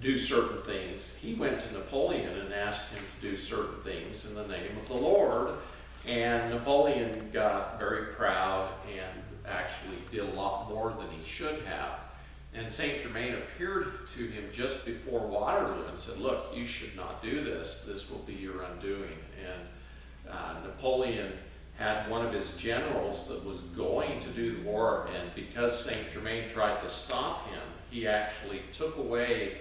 do certain things. He went to Napoleon and asked him to do certain things in the name of the Lord, and Napoleon got very proud and actually did a lot more than he should have. And St. Germain appeared to him just before Waterloo and said, look, you should not do this. This will be your undoing. And Napoleon had one of his generals that was going to do the war, and because St. Germain tried to stop him, he actually took away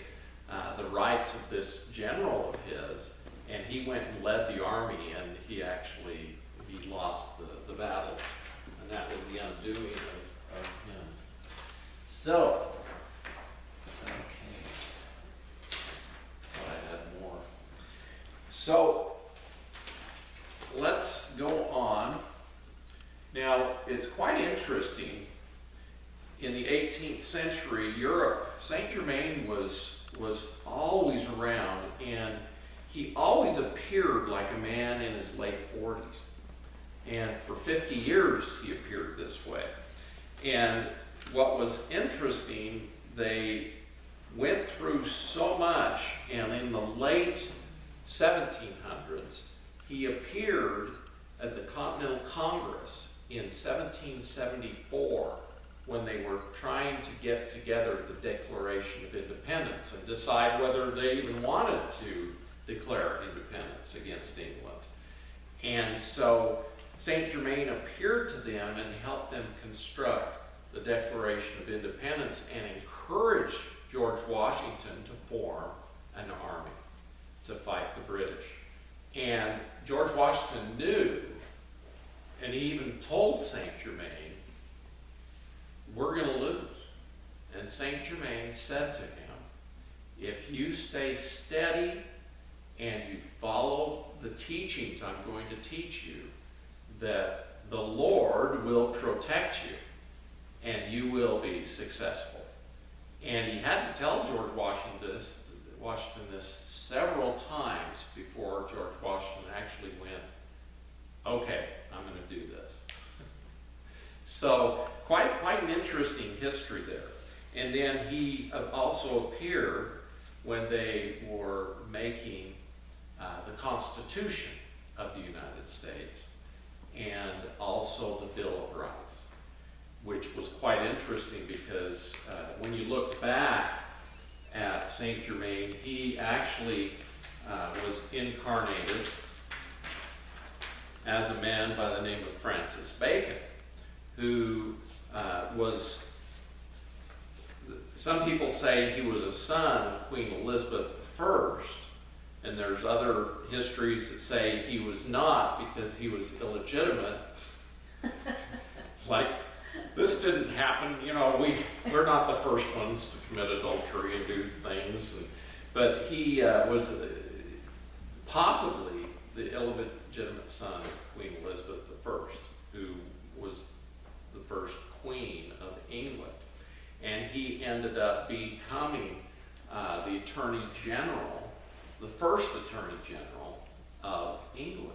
the rights of this general of his, and he went and led the army, and he lost the battle, and that was the undoing of him. So, okay, thought I had more. So, let's go on. Now, it's quite interesting. In the 18th century, Europe, St. Germain was always around, and he always appeared like a man in his late 40s. And for 50 years, he appeared this way. And what was interesting, they went through so much, and in the late 1700s, he appeared at the Continental Congress in 1774 when they were trying to get together the Declaration of Independence and decide whether they even wanted to declare independence against England. And so St. Germain appeared to them and helped them construct the Declaration of Independence and encouraged George Washington to form an army to fight the British. And George Washington knew, and he even told St. Germain, we're going to lose. And St. Germain said to him, if you stay steady and you follow the teachings I'm going to teach you, that the Lord will protect you and you will be successful. And he had to tell George Washington this several times before George Washington actually went, okay, I'm going to do this. So quite an interesting history there. And then he also appeared when they were making the Constitution of the United States and also the Bill of Rights, which was quite interesting because when you look back at St. Germain, he actually was incarnated as a man by the name of Francis Bacon, who was, some people say he was a son of Queen Elizabeth I, and there's other histories that say he was not because he was illegitimate. Like, this didn't happen, you know, we're not the first ones to commit adultery and do things, but he was possibly the illegitimate son of Queen Elizabeth I, who was the first queen of England. And he ended up becoming the Attorney General, the first Attorney General of England.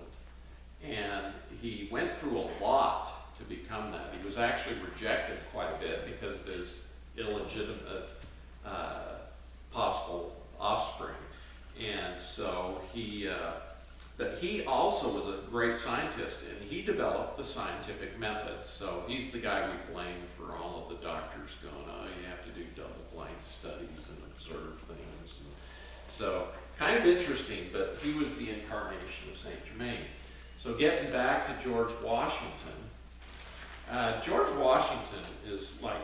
And he went through a lot to become that. He was actually rejected quite a bit because of his illegitimate possible offspring. And so but he also was a great scientist, and he developed the scientific method. So he's the guy we blame for all of the doctors going, oh, you have to do double-blind studies and observe things. And so kind of interesting, but he was the incarnation of St. Germain. So getting back to George Washington, George Washington is like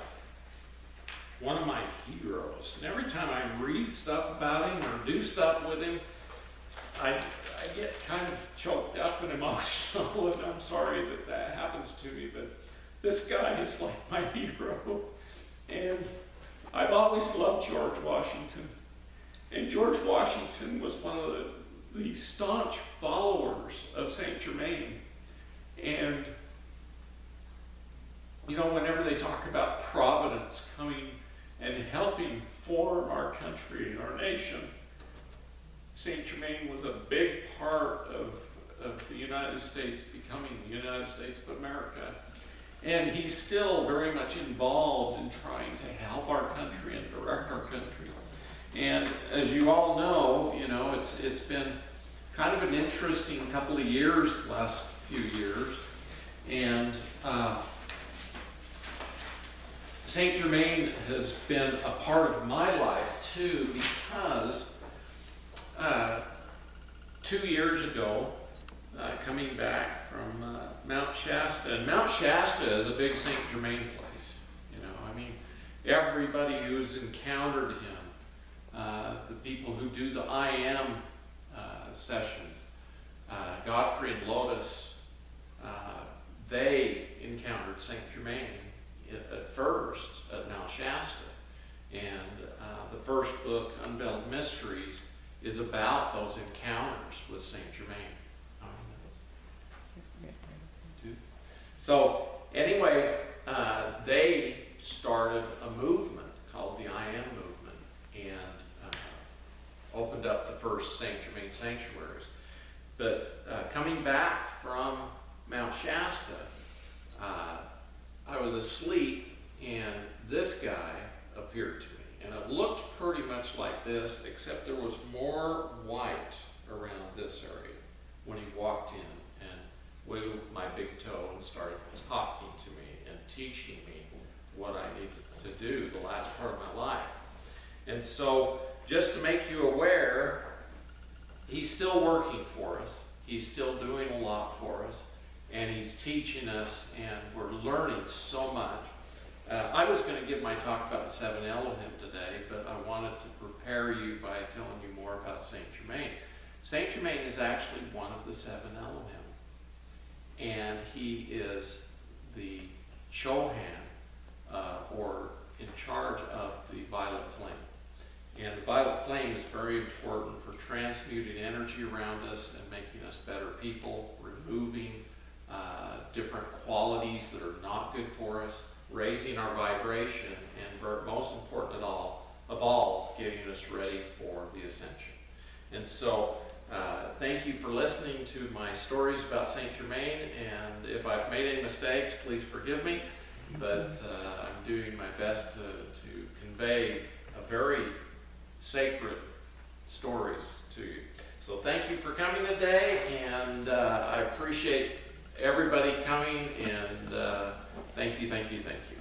one of my heroes. And every time I read stuff about him or do stuff with him, I get kind of choked up and emotional, and I'm sorry that happens to me, but this guy is like my hero. And I've always loved George Washington. And George Washington was one of the staunch followers of St. Germain. And, you know, whenever they talk about Providence coming and helping form our country and our nation, St. Germain was a big part of the United States becoming the United States of America. And he's still very much involved in trying to help our country and direct our country. And as you all know, it's been kind of an interesting couple of years, last few years. And St. Germaine has been a part of my life too, because 2 years ago, coming back from Mount Shasta, and Mount Shasta is a big St. Germaine place. Everybody who's encountered him, the people who do the I Am sessions, Godfrey and Lotus, they encountered St. Germaine at first at Mount Shasta. And the first book, Unveiled Mysteries, is about those encounters with St. Germaine. So anyway, they started a movement called the I Am movement, and opened up the first St. Germaine sanctuaries. But coming back from Mount Shasta, I was asleep, and this guy appeared to me. And it looked pretty much like this, except there was more white around this area when he walked in and wiggled my big toe and started talking to me and teaching me what I needed to do the last part of my life. And so, just to make you aware, he's still working for us. He's still doing a lot for us. And he's teaching us, and we're learning so much. I was going to give my talk about the seven Elohim today, but I wanted to prepare you by telling you more about St. Germaine. St. Germaine is actually one of the seven Elohim. And he is the Chohan, or in charge of the violet flame. And the violet flame is very important for transmuting energy around us and making us better people, removing different qualities that are not good for us, raising our vibration, and most important of all, getting us ready for the ascension. And so, thank you for listening to my stories about St. Germaine, and if I've made any mistakes, please forgive me, but I'm doing my best to convey a very sacred stories to you. So thank you for coming today, and I appreciate everybody coming, and thank you, thank you, thank you.